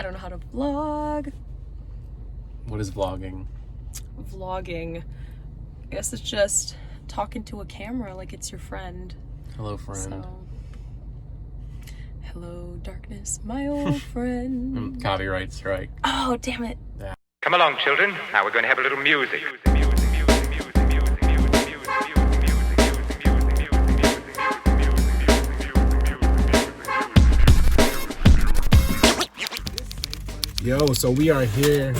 I don't know how to vlog. What is vlogging? Vlogging. I guess it's just talking to a camera like it's your friend. Hello, friend. So, hello, darkness, my old friend. Copyright strike. Oh, damn it. Yeah. Come along, children. Now we're going to have a little music. Yo, so we are here.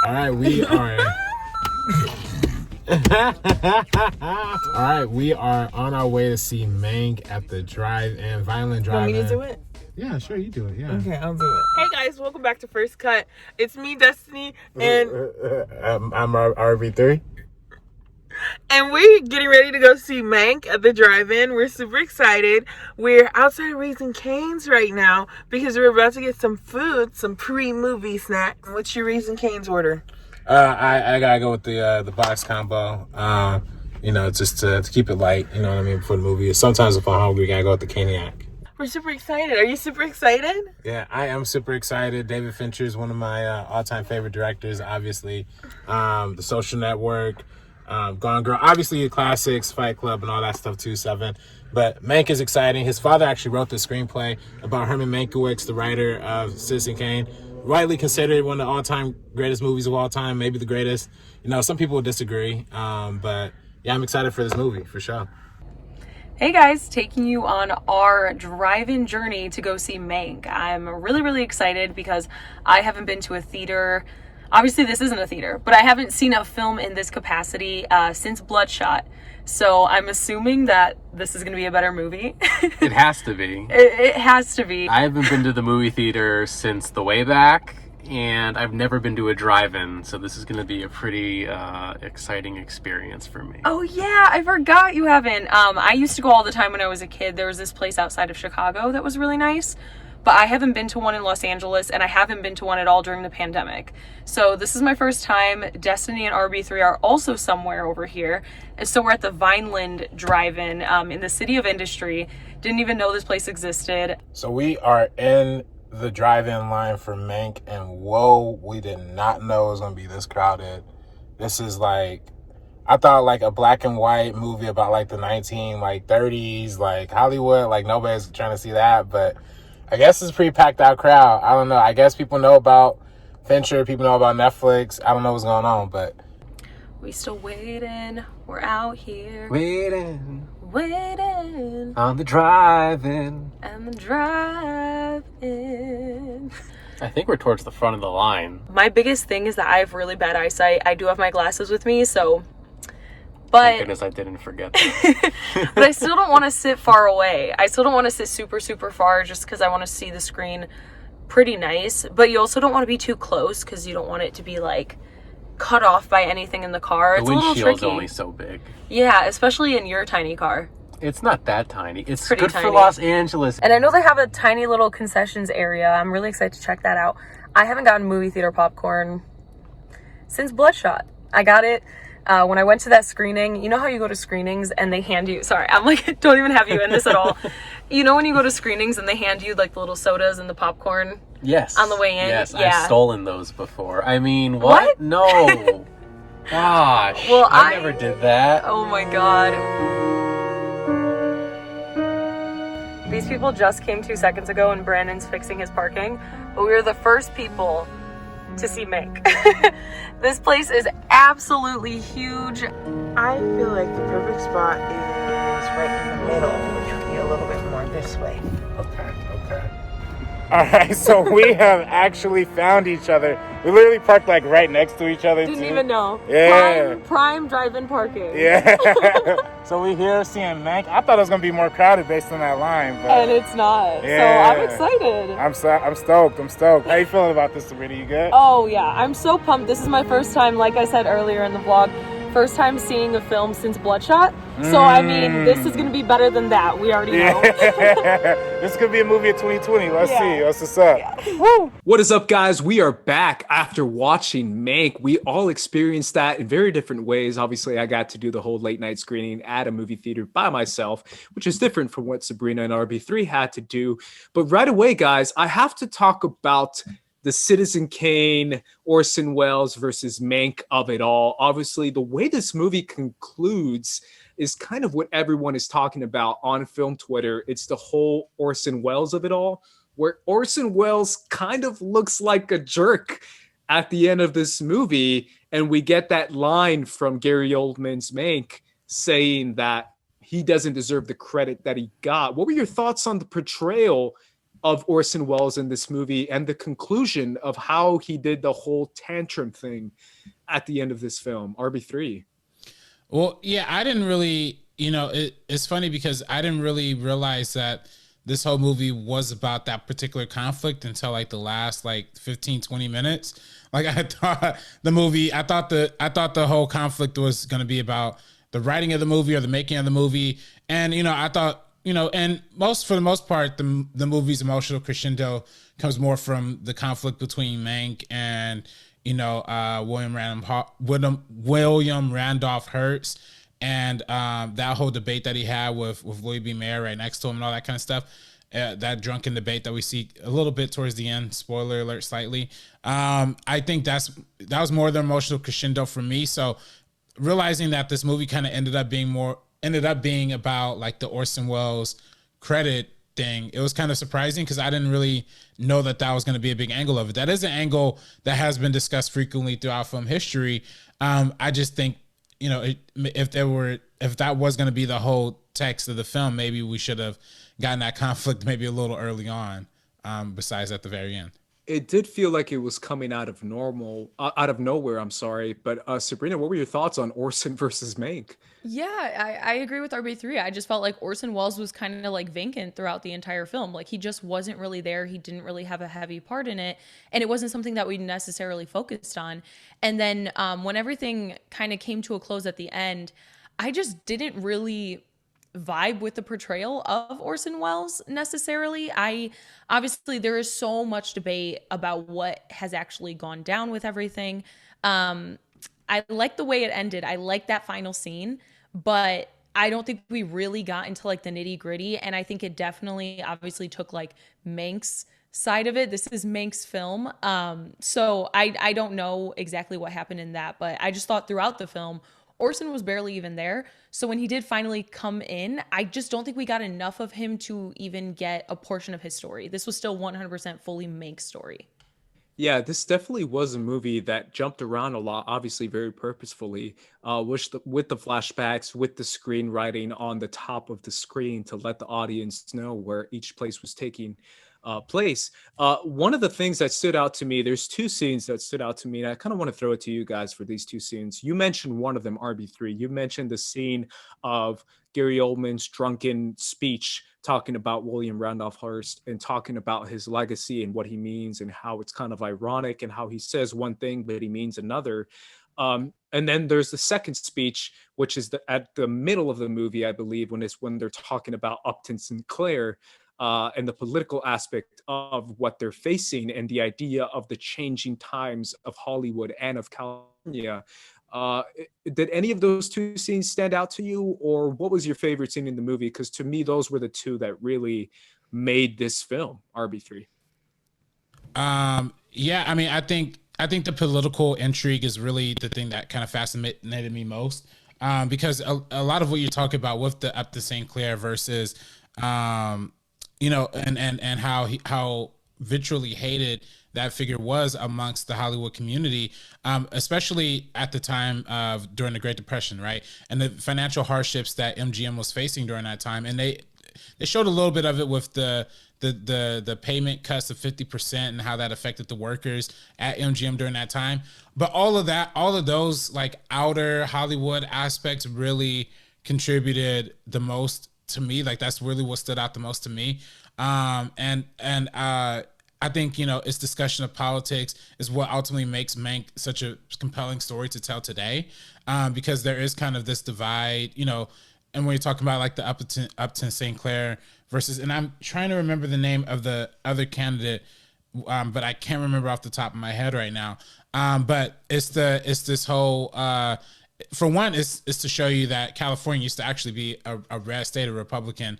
All right, we are. All right, we are on our way to see Mank at the drive-in, Vineland Drive-In. Want me to do it? Yeah, sure, you do it. Yeah. Okay, I'll do it. Hey guys, welcome back to First Cut. It's me, Destiny, and I'm RB3. and we're getting ready to go see Mank at the drive-in. We're super excited. We're outside of Raising Cane's right now because we're about to get some food, some pre-movie snacks. What's your Raising Cane's order? I gotta go with the box combo. You know, just to keep it light. You know what I mean, for the movie. Sometimes if I'm hungry, we gotta go with the Caniac. We're super excited. Are you super excited? Yeah, I am super excited. David Fincher is one of my all-time favorite directors, obviously. The Social Network, Gone Girl, obviously the classics, Fight Club and all that stuff too, Seven. But Mank is exciting. His father actually wrote the screenplay about Herman Mankiewicz, the writer of Citizen Kane. Widely considered one of the all-time greatest movies of all time, maybe the greatest. You know, some people will disagree, but yeah, I'm excited for this movie, for sure. Hey guys, taking you on our drive-in journey to go see Mank. I'm really, really excited because I haven't been to a theater. Obviously, this isn't a theater, but I haven't seen a film in this capacity since Bloodshot. So I'm assuming that this is going to be a better movie. It has to be. It has to be. I haven't been to the movie theater since the way back, and I've never been to a drive-in, so this is going to be a pretty exciting experience for me. Oh yeah, I forgot you haven't. I used to go all the time when I was a kid. There was this place outside of Chicago that was really nice, but I haven't been to one in Los Angeles, and I haven't been to one at all during the pandemic. So this is my first time. Destiny and RB3 are also somewhere over here. And so we're at the Vineland Drive-In in the City of Industry. Didn't even know this place existed. So we are in the drive-in line for Mank, and whoa, we did not know it was gonna be this crowded. This is like, I thought like a black and white movie about like the 30s, like Hollywood, like nobody's trying to see that, but I guess it's a pretty packed out crowd. I don't know. I guess people know about Fincher, people know about Netflix. I don't know what's going on, but We still waiting. We're out here. Waiting On the drive-in. and the drive-in. I think we're towards the front of the line. My biggest thing is that I have really bad eyesight. I do have my glasses with me, so... Thank But, goodness I didn't forget that. but I still don't want to sit far away. I still don't want to sit super, super far just because I want to see the screen pretty nice. But you also don't want to be too close because you don't want it to be, like, cut off by anything in the car. The It's a little windshield's tricky. only so big. Yeah, especially in your tiny car. It's not that tiny. It's Pretty good tiny. for Los Angeles. And I know they have a tiny little concessions area. I'm really excited to check that out. I haven't gotten movie theater popcorn since Bloodshot. I got it when I went to that screening. You know how you go to screenings and they hand you... Sorry, I'm like, don't even have you in this at all. You know when you go to screenings and they hand you like the little sodas and the popcorn? Yes. On the way in? Yes, Yeah. I've stolen those before. I mean, what? No. Gosh. Well, I never did that. Oh my god. These people just came 2 seconds ago and Brandon's fixing his parking, but we were the first people to see Mank. This place is absolutely huge. I feel like the perfect spot is right in the middle, which would be a little bit more this way. okay. All right, so we have actually found each other. We literally parked like right next to each other. Didn't too. even know. Yeah. Prime drive-in parking. Yeah. So we here seeing Mank. I thought it was gonna be more crowded based on that line, but And it's not. Yeah. So I'm excited. I'm stoked. How you feeling about this, Sabrina? You good? Oh yeah, I'm so pumped. This is my first time, like I said earlier in the vlog, first time seeing a film since Bloodshot. So, I mean, this is going to be better than that. We already know. This could be a movie of 2020. Let's see. That's what's up. Yeah. Woo. What is up, guys? We are back after watching Mank. We all experienced that in very different ways. Obviously, I got to do the whole late night screening at a movie theater by myself, which is different from what Sabrina and RB3 had to do. But right away, guys, I have to talk about the Citizen Kane, Orson Welles versus Mank of it all. Obviously, the way this movie concludes is kind of what everyone is talking about on film Twitter. It's the whole Orson Welles of it all, where Orson Welles kind of looks like a jerk at the end of this movie. And we get that line from Gary Oldman's Mank saying that he doesn't deserve the credit that he got. What were your thoughts on the portrayal of Orson Welles in this movie and the conclusion of how he did the whole tantrum thing at the end of this film? RB3. Well, yeah, I didn't really, it's funny because I didn't really realize that this whole movie was about that particular conflict until like the last 15, 20 minutes. Like I thought the whole conflict was going to be about the writing of the movie or the making of the movie. And, I thought, and for the most part, the movie's emotional crescendo comes more from the conflict between Mank and, William Randolph Hearst, and that whole debate that he had with Louis B. Mayer right next to him and all that kind of stuff. That drunken debate that we see a little bit towards the end. Spoiler alert, slightly. I think that was more the emotional crescendo for me. So realizing that this movie kind of ended up being about like the Orson Welles credit thing, it was kind of surprising because I didn't really know that was going to be a big angle of it. That is an angle that has been discussed frequently throughout film history. I just think, if that was going to be the whole text of the film, maybe we should have gotten that conflict maybe a little early on, besides at the very end. It did feel like it was coming out of nowhere. I'm sorry. But Sabrina, what were your thoughts on Orson versus Mank? Yeah, I agree with RB3. I just felt like Orson Welles was kind of like vacant throughout the entire film. Like he just wasn't really there. He didn't really have a heavy part in it. And it wasn't something that we necessarily focused on. And then when everything kind of came to a close at the end, I just didn't really vibe with the portrayal of Orson Welles necessarily. Obviously there is so much debate about what has actually gone down with everything. I like the way it ended. I like that final scene, but I don't think we really got into like the nitty gritty. And I think it definitely obviously took like Mank's side of it. This is Mank's film. So I don't know exactly what happened in that, but I just thought throughout the film, Orson was barely even there. So when he did finally come in, I just don't think we got enough of him to even get a portion of his story. This was still 100% fully Mank's story. Yeah, this definitely was a movie that jumped around a lot, obviously very purposefully, with the flashbacks, with the screenwriting on the top of the screen to let the audience know where each place was taking place. One of the things that stood out to me, there's two scenes that stood out to me, and I kind of want to throw it to you guys for these two scenes. You mentioned one of them, RB3. You mentioned the scene of Gary Oldman's drunken speech talking about William Randolph Hearst and talking about his legacy and what he means and how it's kind of ironic and how he says one thing, but he means another. And then there's the second speech, which is at the middle of the movie, I believe, when they're talking about Upton Sinclair, and the political aspect of what they're facing and the idea of the changing times of Hollywood and of California. Did any of those two scenes stand out to you, or what was your favorite scene in the movie? Because to me, those were the two that really made this film, RB3. Yeah, I mean, I think the political intrigue is really the thing that kind of fascinated me most, because a lot of what you're talking about with the Upton Sinclair versus and how virtually hated that figure was amongst the Hollywood community, especially at the time during the Great Depression, right? And the financial hardships that MGM was facing during that time. And they showed a little bit of it with the payment cuts of 50% and how that affected the workers at MGM during that time. But all of those like outer Hollywood aspects really contributed the most to me. Like that's really what stood out the most to me. I I think, its discussion of politics is what ultimately makes Mank such a compelling story to tell today, because there is kind of this divide, and when you're talking about like the Upton St. Clair versus, and I'm trying to remember the name of the other candidate, but I can't remember off the top of my head right now. But it's this whole, for one, is to show you that California used to actually be a red state, a Republican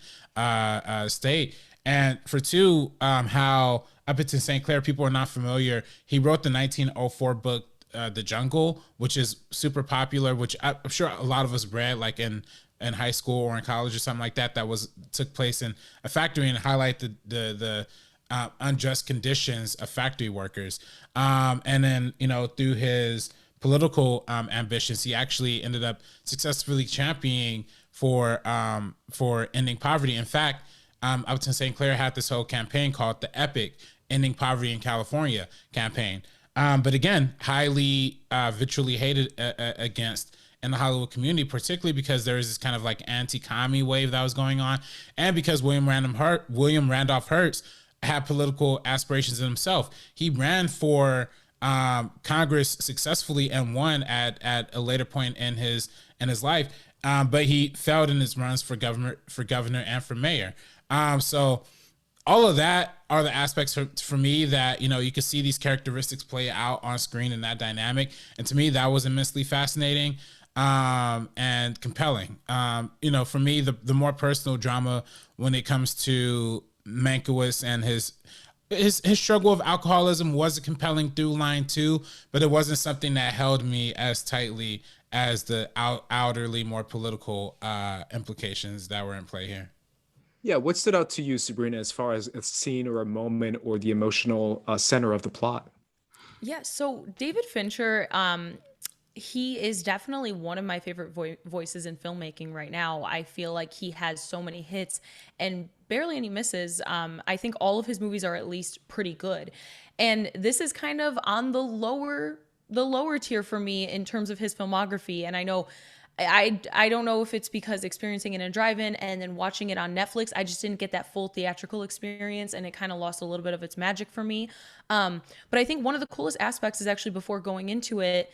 state. And for two, how Upton St. Clair, people are not familiar. He wrote the 1904 book, The Jungle, which is super popular, which I'm sure a lot of us read like in high school or in college or something like that. That took place in a factory and highlight the unjust conditions of factory workers. And then, through his political ambitions, he actually ended up successfully championing for ending poverty. In fact, Upton St. Clair had this whole campaign called the EPIC, Ending Poverty in California campaign. But again, highly virtually hated against in the Hollywood community, particularly because there is this kind of like anti-commie wave that was going on, and because William Randolph Hearst had political aspirations in himself. He ran for Congress successfully and won at a later point in his life, but he failed in his runs for governor and for mayor. So all of that are the aspects for me that, you could see these characteristics play out on screen in that dynamic. And to me, that was immensely fascinating and compelling. For me, the more personal drama when it comes to Mankiewicz and his struggle of alcoholism was a compelling through line too, but it wasn't something that held me as tightly as the outerly more political implications that were in play here. Yeah, what stood out to you, Sabrina, as far as a scene or a moment or the emotional center of the plot? Yeah, so David Fincher, he is definitely one of my favorite voices in filmmaking right now. I feel like he has so many hits and barely any misses. I think all of his movies are at least pretty good. And this is kind of on the lower tier for me in terms of his filmography. And I know I don't know if it's because experiencing it in a drive-in and then watching it on Netflix, I just didn't get that full theatrical experience, and it kind of lost a little bit of its magic for me. But I think one of the coolest aspects is actually before going into it,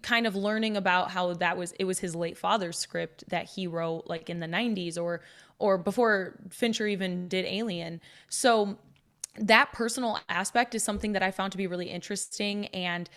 kind of learning about how it was his late father's script that he wrote like in the 90s or before Fincher even did Alien. So that personal aspect is something that I found to be really interesting. And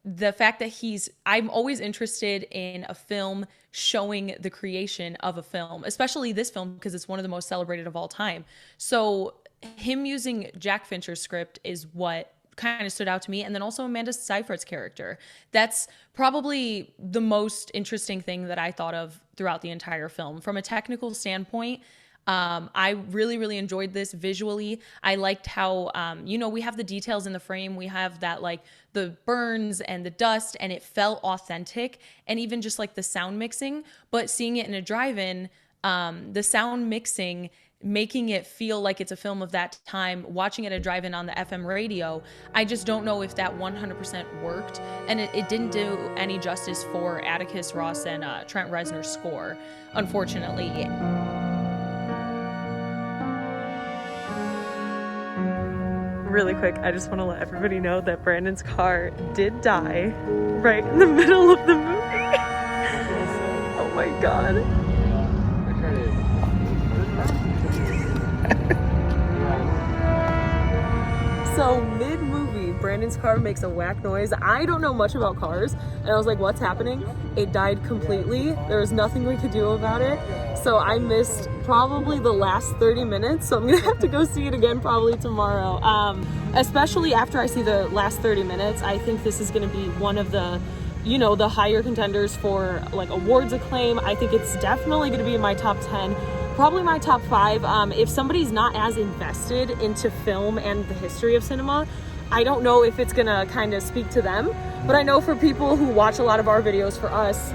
the fact that I'm always interested in a film showing the creation of a film, especially this film, because it's one of the most celebrated of all time. So him using Jack Fincher's script is what kind of stood out to me. And then also Amanda Seyfried's character. That's probably the most interesting thing that I thought of throughout the entire film. From a technical standpoint, I really, really enjoyed this visually. I liked how, we have the details in the frame. We have that like the burns and the dust, and it felt authentic, and even just like the sound mixing, but seeing it in a drive-in, the sound mixing, making it feel like it's a film of that time, watching it at a drive-in on the FM radio, I just don't know if that 100% worked. And it didn't do any justice for Atticus Ross and Trent Reznor's score, unfortunately. Really quick, I just want to let everybody know that Brandon's car did die right in the middle of the movie. Oh my god. So mid-movie, Brandon's car makes a whack noise. I don't know much about cars, and I was like, what's happening? It died completely. There was nothing we could do about it. So I missed probably the last 30 minutes, so I'm gonna have to go see it again probably tomorrow. Especially after I see the last 30 minutes, I think this is gonna be one of the, the higher contenders for like awards acclaim. I think it's definitely gonna be in my top 10. Probably my top 5. If somebody's not as invested into film and the history of cinema, I don't know if it's gonna kind of speak to them. But I know for people who watch a lot of our videos, for us,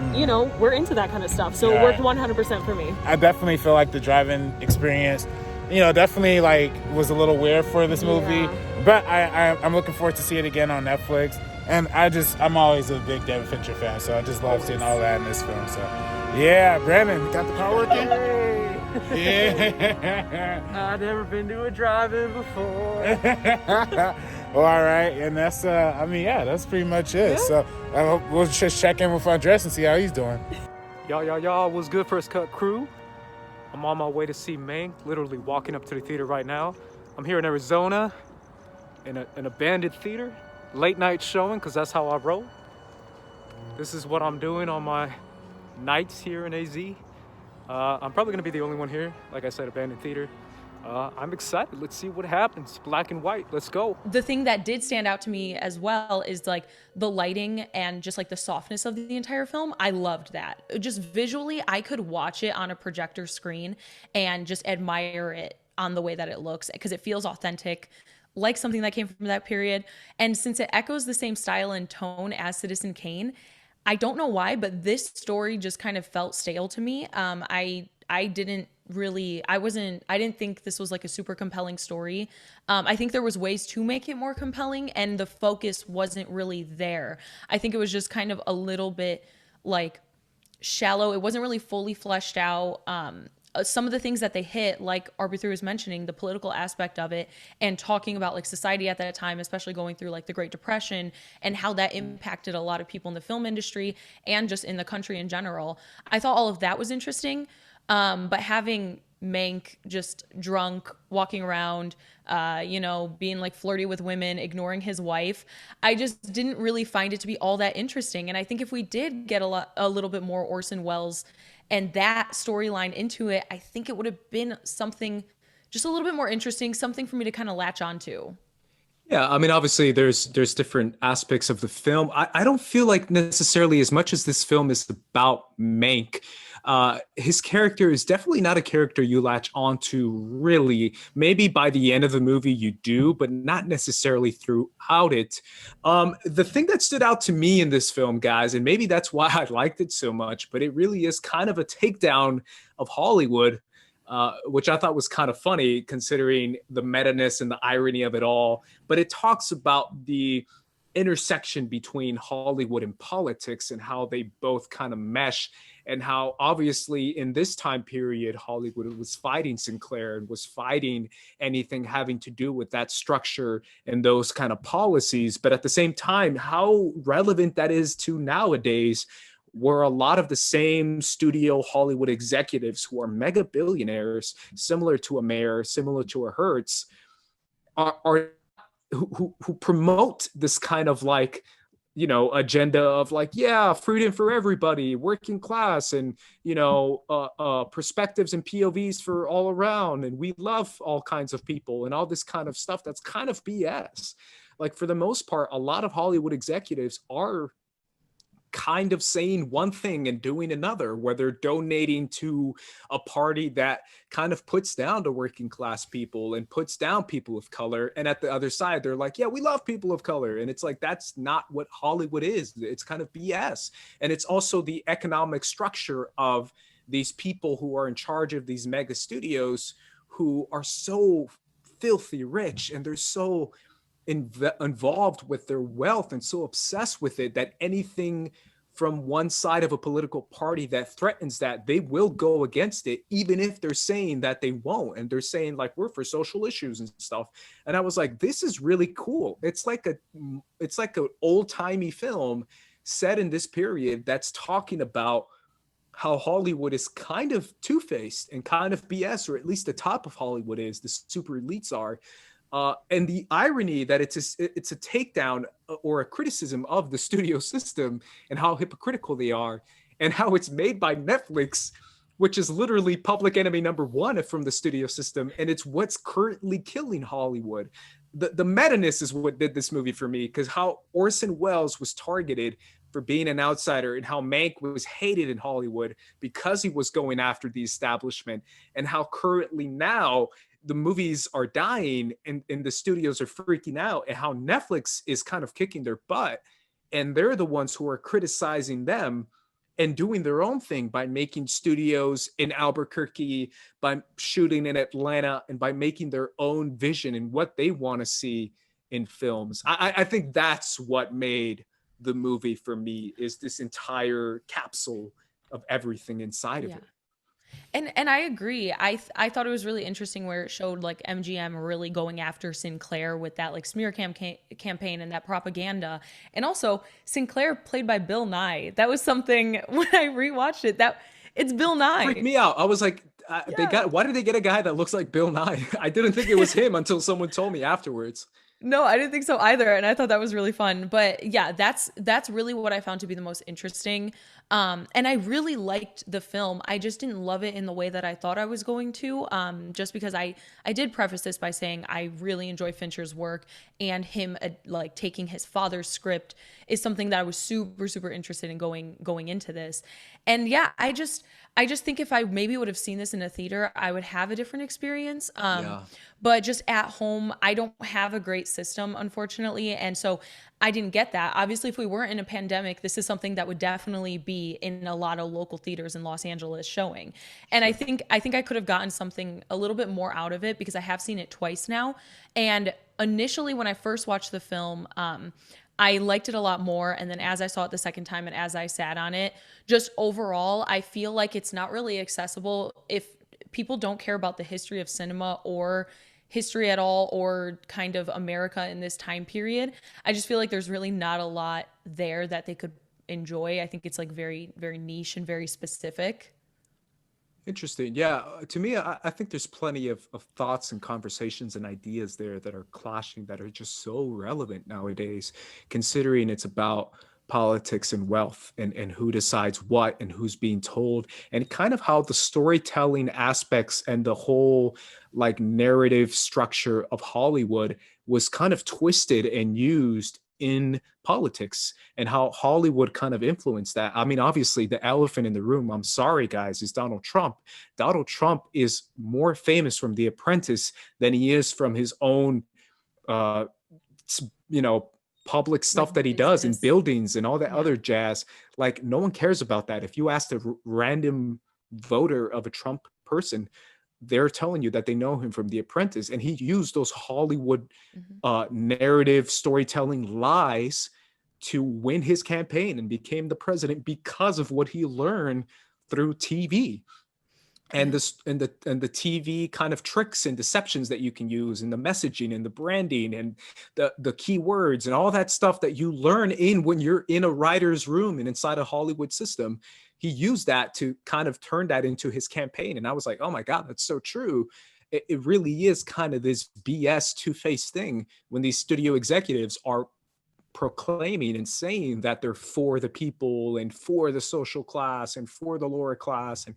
we're into that kind of stuff. So it worked 100% for me. I definitely feel like the drive-in experience, definitely like was a little weird for this movie. But I'm looking forward to see it again on Netflix. And I'm always a big David Fincher fan, so I just love seeing all that in this film. So yeah, Brandon, got the car working? Hey. Yeah. I've never been to a drive-in before. Well, all right, and that's I mean, yeah, that's pretty much it. So we'll just check in with Andres and see how he's doing. Y'all, what's good, First Cut crew? I'm on my way to see Mank, literally walking up to the theater right now. I'm here in Arizona, in an abandoned theater, late night showing, because that's how I roll. This is what I'm doing on my nights here in AZ. I'm probably gonna be the only one here, like I said, abandoned theater. I'm excited. Let's see what happens. Black and white. Let's go. The thing that did stand out to me as well is like the lighting and just like the softness of the entire film. I loved that. Just visually, I could watch it on a projector screen and just admire it on the way that it looks, because it feels authentic, like something that came from that period. And since it echoes the same style and tone as Citizen Kane, I don't know why, but this story just kind of felt stale to me. I didn't think this was like a super compelling story. I think there was ways to make it more compelling, and the focus wasn't really there. I think it was just kind of a little bit like shallow. It wasn't really fully fleshed out. Some of the things that they hit, like Arbiter was mentioning, the political aspect of it and talking about like society at that time, especially going through like the Great Depression and how that impacted a lot of people in the film industry and just in the country in general. I thought all of that was interesting. But having Mank just drunk, walking around, being like flirty with women, ignoring his wife, I just didn't really find it to be all that interesting. And I think if we did get a little bit more Orson Welles and that storyline into it, I think it would have been something just a little bit more interesting, something for me to kind of latch onto. Yeah, I mean, obviously, there's different aspects of the film. I don't feel like necessarily as much as this film is about Mank, his character is definitely not a character you latch onto, really. Maybe by the end of the movie you do, but not necessarily throughout it. The thing that stood out to me in this film, guys, and maybe that's why I liked it so much, but it really is kind of a takedown of Hollywood, which I thought was kind of funny considering the meta-ness and the irony of it all. But it talks about the intersection between Hollywood and politics and how they both kind of mesh, and how obviously in this time period, Hollywood was fighting Sinclair and was fighting anything having to do with that structure and those kind of policies. But at the same time, how relevant that is to nowadays, where a lot of the same studio Hollywood executives who are mega billionaires, similar to a Mayer, similar to a Hertz, are who promote this kind of like, agenda of like, yeah, freedom for everybody, working class, and, perspectives and POVs for all around. And we love all kinds of people and all this kind of stuff. That's kind of BS. Like, for the most part, a lot of Hollywood executives are kind of saying one thing and doing another, where they're donating to a party that kind of puts down the working class people and puts down people of color. And at the other side, they're like, yeah, we love people of color. And it's like, that's not what Hollywood is. It's kind of BS. And it's also the economic structure of these people who are in charge of these mega studios, who are so filthy rich, and they're so involved with their wealth and so obsessed with it that anything from one side of a political party that threatens that, they will go against it, even if they're saying that they won't. And they're saying like, we're for social issues and stuff. And I was like, this is really cool. It's like an old-timey film set in this period that's talking about how Hollywood is kind of two-faced and kind of BS, or at least the top of Hollywood is, the super elites are. And the irony that it's a takedown or a criticism of the studio system and how hypocritical they are, and how it's made by Netflix, which is literally public enemy number one from the studio system. And it's what's currently killing Hollywood. The meta-ness is what did this movie for me, because how Orson Welles was targeted for being an outsider, and how Mank was hated in Hollywood because he was going after the establishment, and how currently now the movies are dying and the studios are freaking out, and how Netflix is kind of kicking their butt, and they're the ones who are criticizing them and doing their own thing by making studios in Albuquerque, by shooting in Atlanta, and by making their own vision and what they want to see in films. I think that's what made the movie for me, is this entire capsule of everything inside of it. And I agree. I thought it was really interesting where it showed like MGM really going after Sinclair with that like smear campaign and that propaganda. And also Sinclair played by Bill Nye. That was something when I rewatched it, that it's Bill Nye. Freaked me out. I was like, why did they get a guy that looks like Bill Nye? I didn't think it was him until someone told me afterwards. No, I didn't think so either, and I thought that was really fun. But yeah, that's really what I found to be the most interesting. And I really liked the film. I just didn't love it in the way that I thought I was going to. Just because I did preface this by saying I really enjoy Fincher's work, and him like taking his father's script is something that I was super interested in going into this. And yeah, I just think if I maybe would have seen this in a theater, I would have a different experience. But just at home, I don't have a great system, unfortunately. And so I didn't get that. Obviously, if we weren't in a pandemic, this is something that would definitely be in a lot of local theaters in Los Angeles showing. And I think I could have gotten something a little bit more out of it because I have seen it twice now. And initially, when I first watched the film, I liked it a lot more. And then as I saw it the second time and as I sat on it, just overall, I feel like it's not really accessible if people don't care about the history of cinema or history at all, or kind of America in this time period. I just feel like there's really not a lot there that they could enjoy. I think it's like very, very niche and very specific. Interesting. Yeah. To me, I think there's plenty of thoughts and conversations and ideas there that are clashing, that are just so relevant nowadays, considering it's about politics and wealth and who decides what and who's being told, and kind of how the storytelling aspects and the whole like narrative structure of Hollywood was kind of twisted and used in politics, and how Hollywood kind of influenced that. I mean, obviously the elephant in the room, I'm sorry guys, is Donald Trump. Donald Trump is more famous from The Apprentice than he is from his own public stuff that he does in buildings and all that other jazz. Like, no one cares about that. If you ask a random voter of a Trump person, they're telling you that they know him from The Apprentice, and he used those Hollywood narrative storytelling lies to win his campaign and became the president because of what he learned through TV. And the TV kind of tricks and deceptions that you can use, and the messaging and the branding and the keywords and all that stuff that you learn when you're in a writer's room and inside a Hollywood system. He used that to kind of turn that into his campaign. And I was like, oh my God, that's so true. It really is kind of this BS two-faced thing when these studio executives are proclaiming and saying that they're for the people and for the social class and for the lower class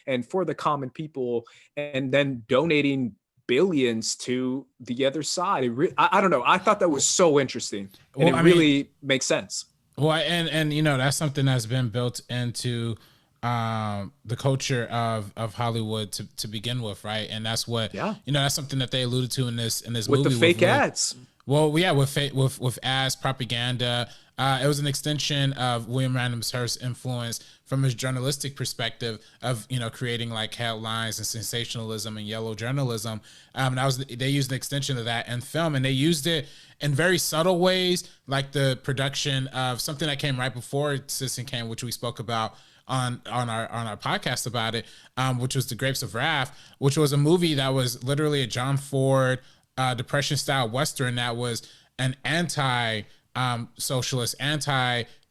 and for the common people, and then donating billions to the other side. I don't know. I thought that was so interesting, and it really makes sense. Well, and that's something that's been built into the culture of Hollywood to begin with, right? And that's what that's something that they alluded to in this with movie the fake ads. Well, yeah, with ads, propaganda. It was an extension of William Randolph Hearst's influence from his journalistic perspective of creating like headlines and sensationalism and yellow journalism. They used an extension of that in film, and they used it in very subtle ways, like the production of something that came right before Citizen Kane, which we spoke about on our podcast about it, which was The Grapes of Wrath, which was a movie that was literally a John Ford Depression style Western that was an anti-socialist,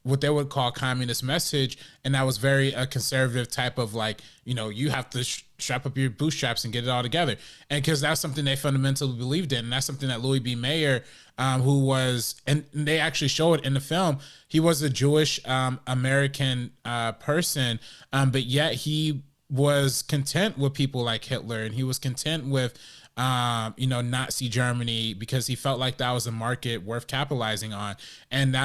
what they would call communist message. And that was very a conservative type of like, you have to strap up your bootstraps and get it all together. And because that's something they fundamentally believed in. And that's something that Louis B. Mayer, who was, and they actually show it in the film, he was a Jewish American person, but yet he was content with people like Hitler, and he was content with Nazi Germany, because he felt like that was a market worth capitalizing on. And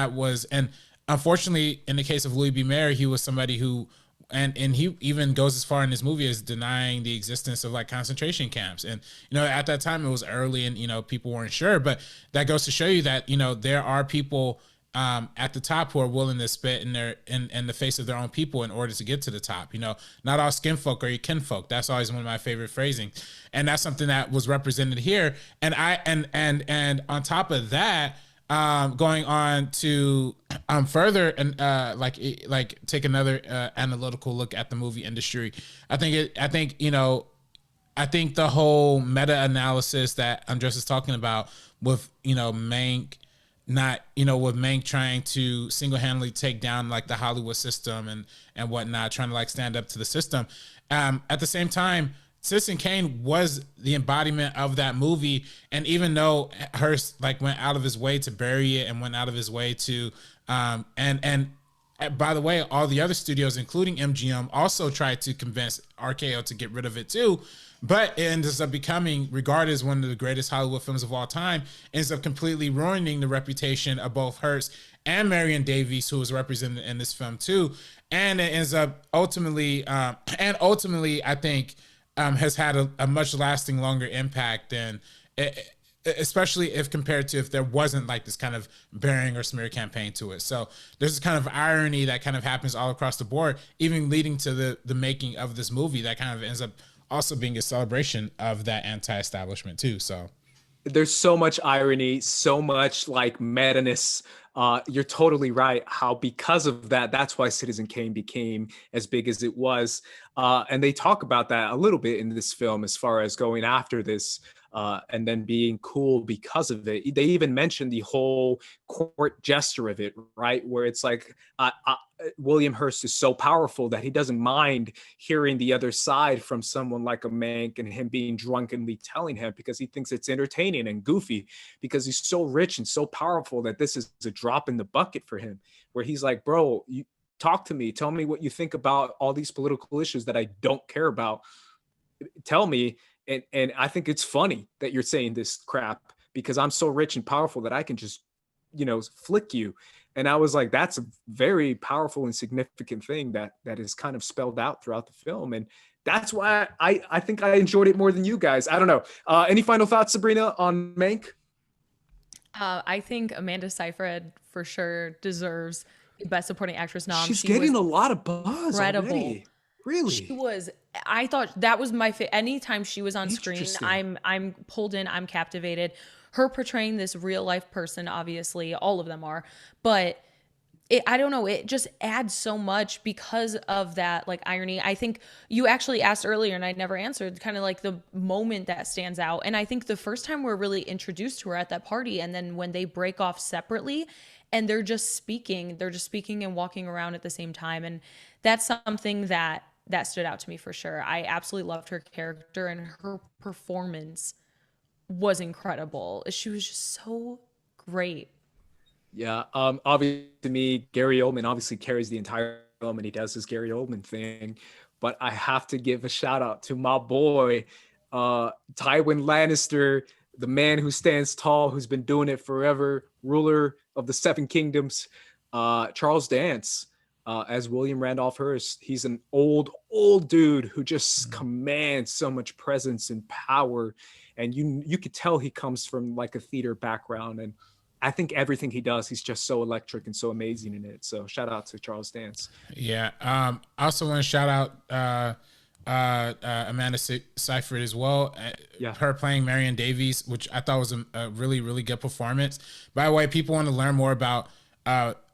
unfortunately, in the case of Louis B. Mayer, he was somebody who, and he even goes as far in this movie as denying the existence of like concentration camps. And, at that time it was early and, people weren't sure, but that goes to show you that, there are people at the top who are willing to spit in the face of their own people in order to get to the top. Not all skin folk are your kinfolk. That's always one of my favorite phrasing, and that's something that was represented here. And on top of that, going on to further and like take another analytical look at the movie industry. I think the whole meta analysis that Andres is talking about with Mank not with Mank trying to single-handedly take down like the Hollywood system and whatnot, trying to like stand up to the system. At the same time, Citizen Kane was the embodiment of that movie, and even though Hearst like went out of his way to bury it and went out of his way to and by the way, all the other studios, including MGM, also tried to convince RKO to get rid of it too. But it ends up becoming, regarded as one of the greatest Hollywood films of all time, ends up completely ruining the reputation of both Hearst and Marion Davies, who was represented in this film too. And it ends up ultimately, I think, has had a much lasting, longer impact than, especially if compared to if there wasn't like this kind of burying or smear campaign to it. So there's this kind of irony that kind of happens all across the board, even leading to the making of this movie that kind of ends up also being a celebration of that anti-establishment too. So there's so much irony, so much like meta-ness. You're totally right. How because of that, that's why Citizen Kane became as big as it was. And they talk about that a little bit in this film as far as going after this and then being cool because of it. They even mentioned the whole court gesture of it, right? Where it's like William Hearst is so powerful that he doesn't mind hearing the other side from someone like a Mank and him being drunkenly telling him because he thinks it's entertaining and goofy because he's so rich and so powerful that this is a drop in the bucket for him, where he's like, bro, you talk to me, tell me what you think about all these political issues that I don't care about. Tell me. And I think it's funny that you're saying this crap because I'm so rich and powerful that I can just, flick you. And I was like, that's a very powerful and significant thing that is kind of spelled out throughout the film. And that's why I think I enjoyed it more than you guys. I don't know. Any final thoughts, Sabrina, on Mank? I think Amanda Seyfried for sure deserves Best Supporting Actress nom. She's getting a lot of buzz incredible. Already. Really? She was. I thought that was my favorite. Anytime she was on screen, I'm pulled in. I'm captivated. Her portraying this real life person, obviously, all of them are, but I don't know. It just adds so much because of that like irony. I think you actually asked earlier, and I never answered. Kind of like the moment that stands out, and I think the first time we're really introduced to her at that party, and then when they break off separately, and they're just speaking and walking around at the same time, and that's something that stood out to me for sure. I absolutely loved her character, and her performance was incredible. She was just so great. Yeah. Obviously, to me, Gary Oldman obviously carries the entire film, and he does his Gary Oldman thing. But I have to give a shout out to my boy, Tywin Lannister, the man who stands tall, who's been doing it forever, ruler of the Seven Kingdoms, Charles Dance. As William Randolph Hearst. He's an old dude who just commands so much presence and power. And you could tell he comes from like a theater background. And I think everything he does, he's just so electric and so amazing in it. So shout out to Charles Dance. Yeah. I also want to shout out Amanda Seyfried as well. Her playing Marion Davies, which I thought was a really, really good performance. By the way, people want to learn more about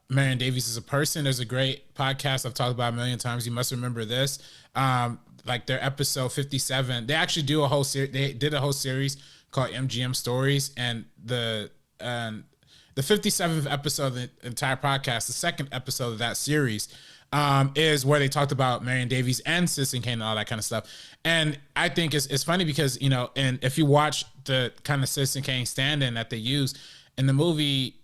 Marion Davies as a person. There's a great podcast I've talked about a million times. You must remember this. Like their episode 57, they actually do a whole series. They did a whole series called MGM Stories, and the 57th episode of the entire podcast, the second episode of that series, is where they talked about Marion Davies and Citizen Kane and all that kind of stuff. And I think it's funny because, and if you watch the kind of Citizen Kane stand-in that they use in the movie,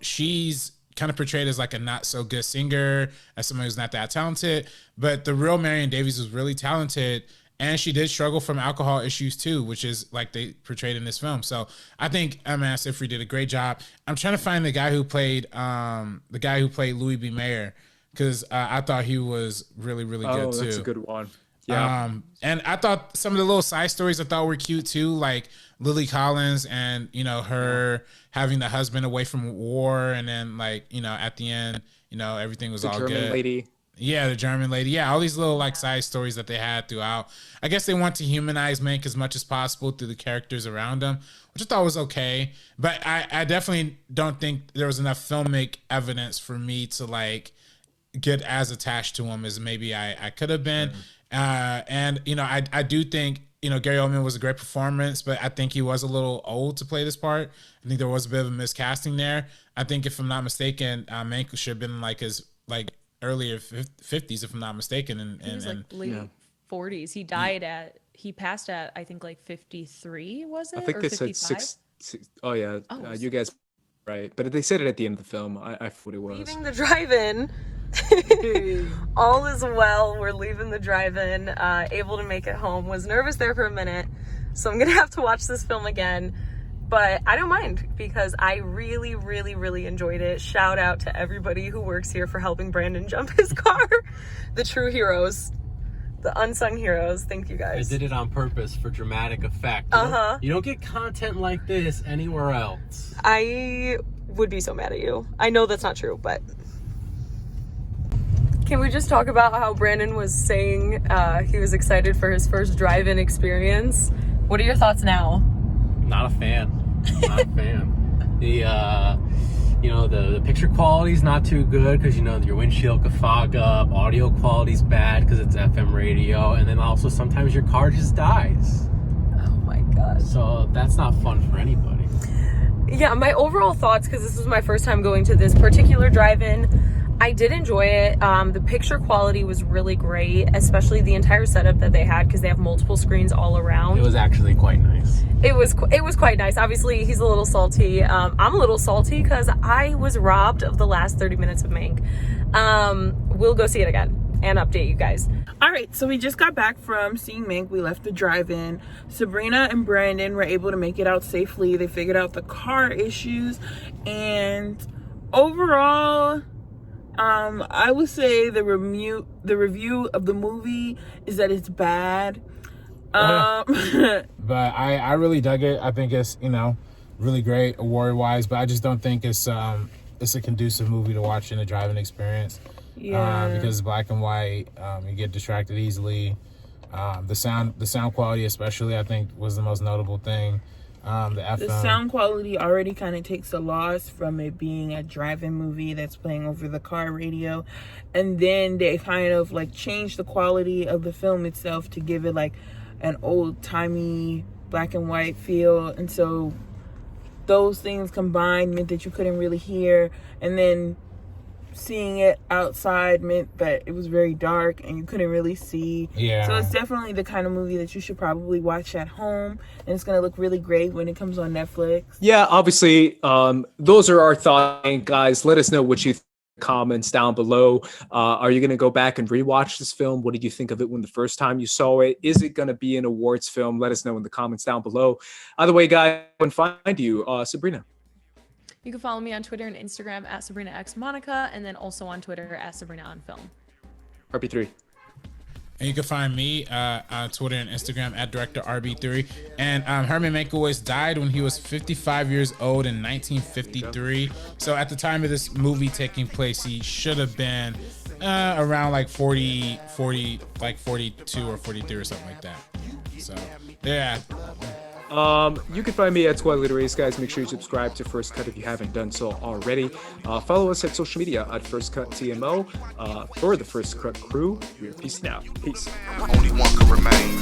she's kind of portrayed as like a not so good singer, as someone who's not that talented, but the real Marion Davies was really talented, and she did struggle from alcohol issues too, which is like they portrayed in this film. So I think Amanda Seyfried did a great job. I'm trying to find the guy who played Louis B. Mayer, because I thought he was really, really good too. That's a good one. Yeah. And I thought some of the little side stories I thought were cute too, like Lily Collins and, her having the husband away from war. And then like, at the end, everything was the all German good. lady. Yeah, the German lady. Yeah, all these little like side stories that they had throughout. I guess they want to humanize Mank as much as possible through the characters around him, which I thought was okay. But I definitely don't think there was enough filmic evidence for me to like get as attached to him as maybe I could have been. And you know, I do think, you know, Gary Oldman was a great performance, but I think he was a little old to play this part. I think there was a bit of a miscasting there. I think if I'm not mistaken, Mank should have been like his like earlier 50s, if I'm not mistaken. And he was like late 40s. He passed at, I think, like 53, was it? I think or they 55? said six. Oh yeah, you guys right, but they said it at the end of the film. I forgot what it was. Leaving the drive-in. All is well. We're leaving the drive-in, able to make it home. Was nervous there for a minute, so I'm gonna have to watch this film again, but I don't mind because I really, really, really enjoyed it. Shout out to everybody who works here for helping Brandon jump his car. The true heroes, the unsung heroes. Thank you guys. I did it on purpose for dramatic effect. You don't get content like this anywhere else. I would be so mad at you. I know that's not true, but can we just talk about how Brandon was saying he was excited for his first drive-in experience? What are your thoughts now? Not a fan. Not a fan. The picture quality's not too good because, you know, your windshield could fog up. Audio quality's bad because it's FM radio. And then also sometimes your car just dies. Oh my God. So that's not fun for anybody. Yeah, my overall thoughts, because this was my first time going to this particular drive-in, I did enjoy it. The picture quality was really great, especially the entire setup that they had, because they have multiple screens all around. It was actually quite nice. It was quite nice. Obviously, he's a little salty. I'm a little salty because I was robbed of the last 30 minutes of Mank. We'll go see it again and update you guys. All right, so we just got back from seeing Mank. We left the drive-in. Sabrina and Brandon were able to make it out safely. They figured out the car issues, and overall, I would say the review of the movie is that it's bad. But I really dug it. I think it's, you know, really great award-wise, but I just don't think it's a conducive movie to watch in a driving experience. Yeah. Because it's black and white, you get distracted easily. The sound quality especially, I think, was the most notable thing. The sound quality already kind of takes a loss from it being a drive-in movie that's playing over the car radio, and then they kind of like changed the quality of the film itself to give it like an old-timey black and white feel, and so those things combined meant that you couldn't really hear, and then seeing it outside meant that it was very dark and you couldn't really see. Yeah. So it's definitely the kind of movie that you should probably watch at home, and it's gonna look really great when it comes on Netflix. Yeah, obviously, those are our thoughts, and guys. Let us know what you think in the comments down below. Are you going to go back and rewatch this film? What did you think of it when the first time you saw it? Is it going to be an awards film? Let us know in the comments down below. Either way, guys, I can find you, Sabrina. You can follow me on Twitter and Instagram at SabrinaXMonica, and then also on Twitter at SabrinaOnFilm. RB3. And you can find me on Twitter and Instagram at DirectorRB3. And Herman Mankiewicz died when he was 55 years old in 1953. So at the time of this movie taking place, he should have been around like 40, like 42 or 43 or something like that. So, yeah. You can find me at Twilight Race, guys. Make sure you subscribe to First Cut if you haven't done so already. Follow us at social media at First Cut TMO. For the First Cut crew, we're peace now. Peace. Only one can remain.